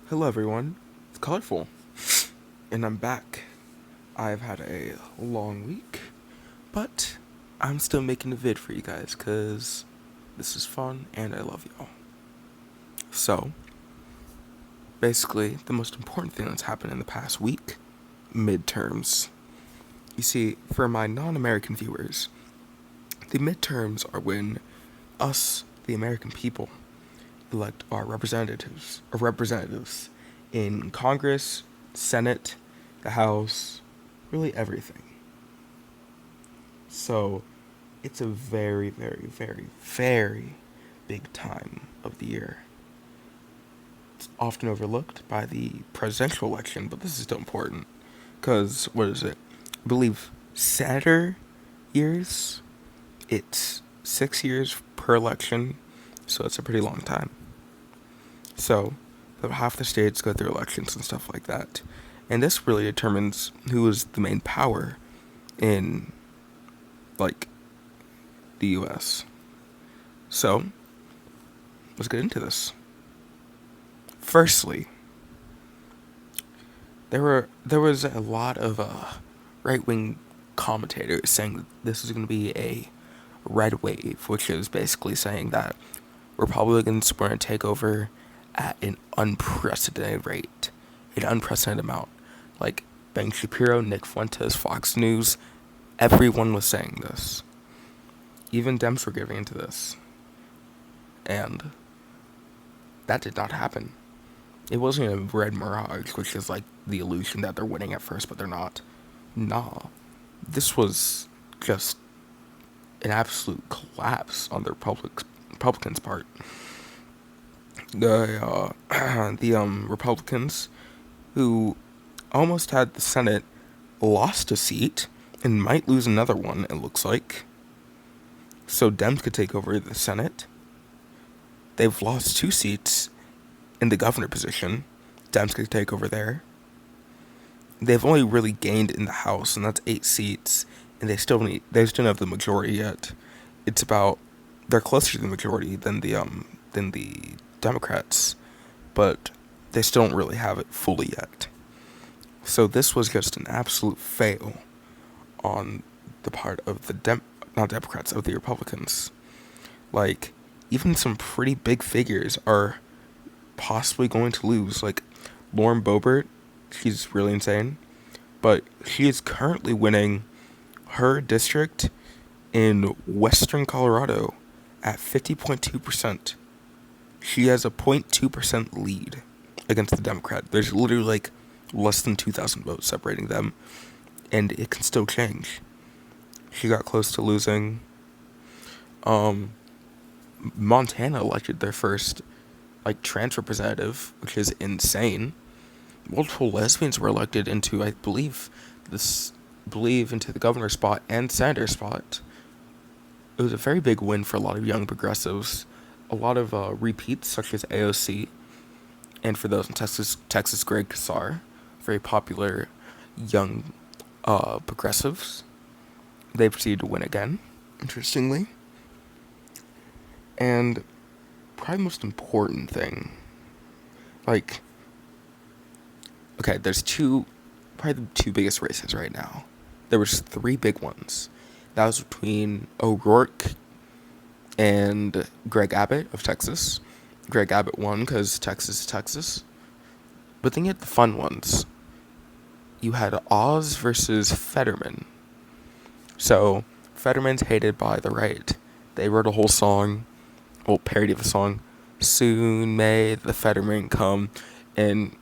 Hello everyone, it's Colorful, and I'm back. I've had a long week, but I'm still making a vid for you guys because this is fun and I love y'all. So, basically, the most important thing that's happened in the past week, midterms. You see, for my non-American viewers, the midterms are when us, the American people, elect our representatives in Congress, Senate, the House, really everything. So it's a very, very, very, very big time of the year. It's often overlooked by the presidential election, but this is still important. Because, what is it? I believe senator years, it's 6 years per election, so it's a pretty long time. So, half the states go through elections and stuff like that. And this really determines who is the main power in, like, the US. So, let's get into this. Firstly, there was a lot of right wing commentators saying that this is going to be a red wave, which is basically saying that Republicans were going to take over at an unprecedented rate, an unprecedented amount. Like Ben Shapiro, Nick Fuentes, Fox News, everyone was saying this. Even Dems were giving into this. And that did not happen. It wasn't a red mirage, which is like the illusion that they're winning at first, but they're not. Nah. This was just an absolute collapse on the Republicans' part. The Republicans who almost had the Senate lost a seat and might lose another one, it looks like. So Dems could take over the Senate. They've lost 2 seats in the governor position. Dems could take over there. They've only really gained in the House, and that's 8 seats, and they still don't have the majority yet. It's about they're closer to the majority than the Democrats, but they still don't really have it fully yet. So this was just an absolute fail on the part of the not Democrats, of the Republicans. Like, even some pretty big figures are possibly going to lose. Like, Lauren Boebert, she's really insane, but she is currently winning her district in western Colorado at 50.2%. She has a 0.2% lead against the Democrat. There's literally like less than 2,000 votes separating them, and it can still change. She got close to losing. Montana elected their first trans representative, which is insane. Multiple lesbians were elected into, I believe, into the governor spot and senator spot. It was a very big win for a lot of young progressives. A lot of repeats, such as AOC, and for those in Texas, Greg Casar, very popular young progressives. They proceeded to win again, interestingly. And probably the most important thing, there's probably the two biggest races right now. There was 3 big ones. That was between O'Rourke and Greg Abbott of Texas. Greg Abbott won because Texas is Texas. But then you had the fun ones. You had Oz versus Fetterman. So, Fetterman's hated by the right. They wrote a whole song, parody of a song. Soon may the Fetterman come and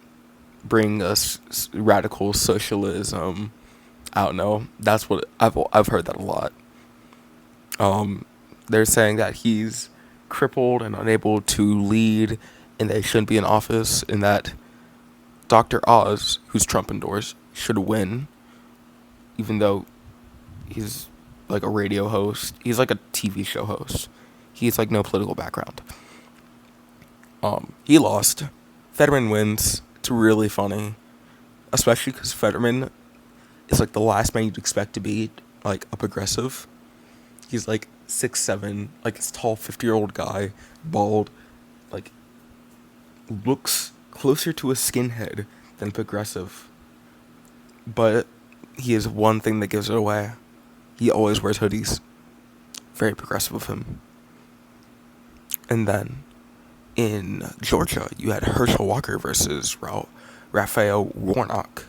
bring us radical socialism. I don't know. That's what I've heard that a lot. They're saying that he's crippled and unable to lead, and that he shouldn't be in office, and that Dr. Oz, who's Trump endorsed, should win, even though he's like a radio host. He's like a TV show host. He's like no political background. He lost. Fetterman wins. It's really funny, especially because Fetterman is like the last man you'd expect to be like a progressive. He's like 6'7", like this tall 50-year-old guy, bald, like looks closer to a skinhead than progressive. But he has one thing that gives it away. He always wears hoodies. Very progressive of him. And then in Georgia, you had Herschel Walker versus Raphael Warnock.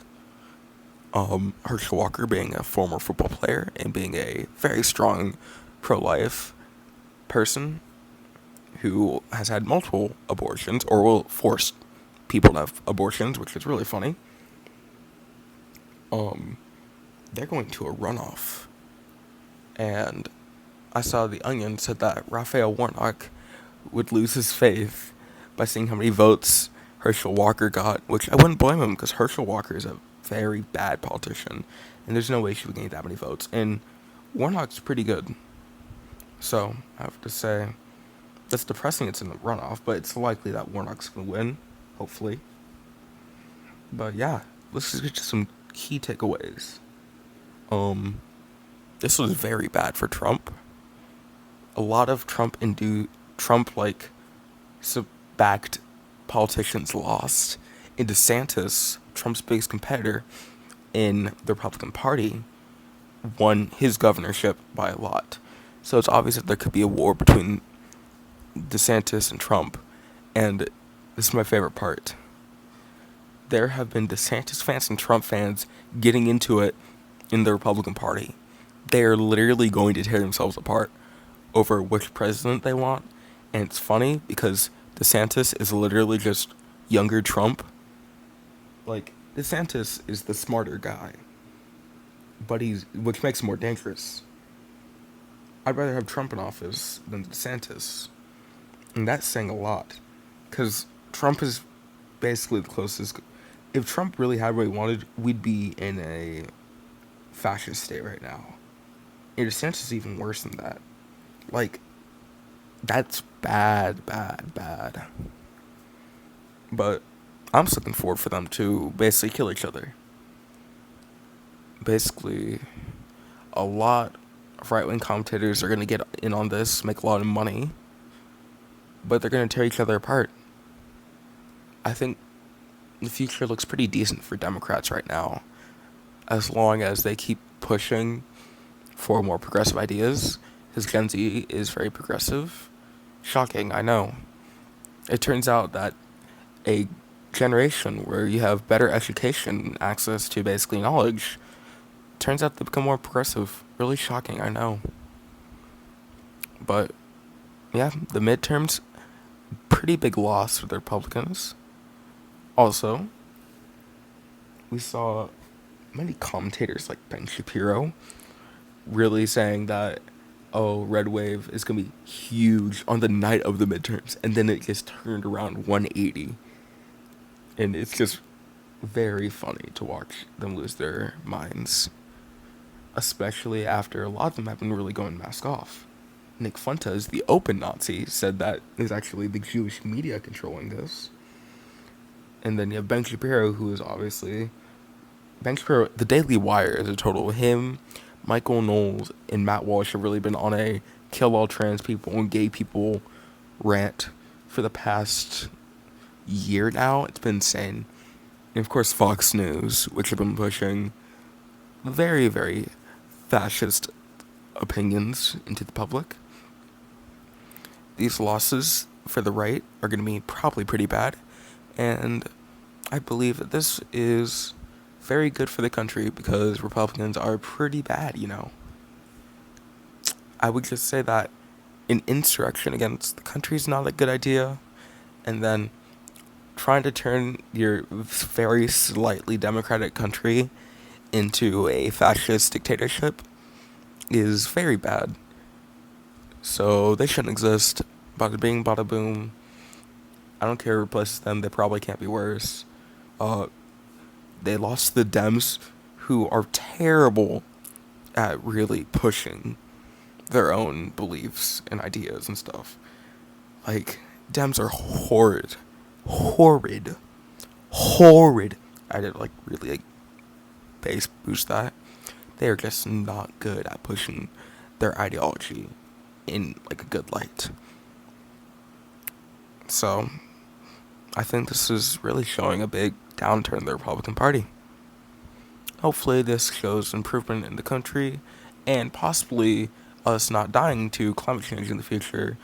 Herschel Walker being a former football player and being a very strong pro-life person who has had multiple abortions or will force people to have abortions, which is really funny. They're going to a runoff. And I saw The Onion said that Raphael Warnock would lose his faith by seeing how many votes Herschel Walker got, which I wouldn't blame him because Herschel Walker is a very bad politician, and there's no way she would gain that many votes. And Warnock's pretty good. So, I have to say, that's depressing it's in the runoff, but it's likely that Warnock's going to win, hopefully. But yeah, let's just get to some key takeaways. This was very bad for Trump. A lot of backed politicians lost. And DeSantis, Trump's biggest competitor in the Republican Party, won his governorship by a lot. So it's obvious that there could be a war between DeSantis and Trump. And this is my favorite part. There have been DeSantis fans and Trump fans getting into it in the Republican Party. They are literally going to tear themselves apart over which president they want. And it's funny because DeSantis is literally just younger Trump. Like, DeSantis is the smarter guy, but which makes him more dangerous. I'd rather have Trump in office than DeSantis. And that's saying a lot. Because Trump is basically the closest. If Trump really had what he wanted, we'd be in a fascist state right now. And DeSantis is even worse than that. Like, that's bad. But I'm just looking forward for them to basically kill each other. Basically, a lot of right-wing commentators are going to get in on this, make a lot of money, but they're going to tear each other apart. I think the future looks pretty decent for Democrats right now, as long as they keep pushing for more progressive ideas, because Gen Z is very progressive. Shocking, I know. It turns out that a generation where you have better education, access to basically knowledge, turns out to become more progressive. Really shocking, I know. But, yeah, the midterms, pretty big loss for the Republicans. Also, we saw many commentators like Ben Shapiro really saying that, oh, red wave is going to be huge on the night of the midterms, and then it just turned around 180. And it's just very funny to watch them lose their minds, especially after a lot of them have been really going mask off. Nick Fuentes, the open Nazi, said that it's actually the Jewish media controlling this. And then you have Ben Shapiro, who is obviously... Ben Shapiro, the Daily Wire is a total. Him, Michael Knowles, and Matt Walsh have really been on a kill all trans people and gay people rant for the past year now. It's been insane. And of course Fox News, which have been pushing very, very fascist opinions into the public. These losses for the right are going to be probably pretty bad. And I believe that this is very good for the country because Republicans are pretty bad, you know. I would just say that an insurrection against the country is not a good idea. And then trying to turn your very slightly democratic country into a fascist dictatorship is very bad. So they shouldn't exist. Bada bing, bada boom. I don't care who replaces them. They probably can't be worse. They lost the Dems, who are terrible at really pushing their own beliefs and ideas and stuff. Like, Dems are horrid. I did really bass boost that. They are just not good at pushing their ideology in a good light. So, I think this is really showing a big downturn in the Republican Party. Hopefully, this shows improvement in the country and possibly us not dying to climate change in the future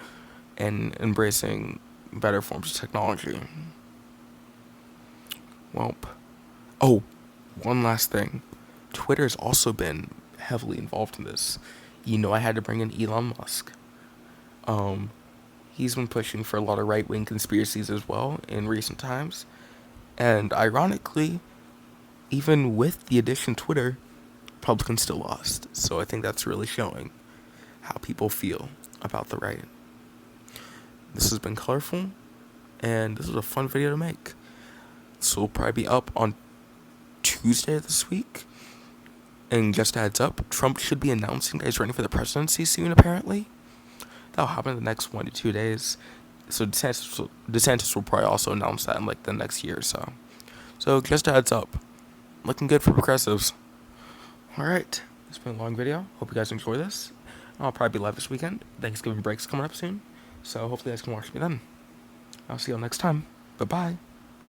and embracing better forms of technology. Well, oh, one last thing. Twitter's also been heavily involved in this. I had to bring in Elon Musk. Um, he's been pushing for a lot of right-wing conspiracies as well in recent times. And ironically, even with the addition of Twitter, Republicans still lost. So I think that's really showing how people feel about the right. This has been colorful, and this was a fun video to make. This will probably be up on Tuesday this week. And just a heads up, Trump should be announcing that he's running for the presidency soon, apparently. That'll happen in the next 1 to 2 days. So DeSantis will probably also announce that in like the next year or so. So just a heads up. Looking good for progressives. Alright, it's been a long video. Hope you guys enjoy this. I'll probably be live this weekend. Thanksgiving break's coming up soon. So hopefully you guys can watch me then. I'll see y'all next time. Bye-bye.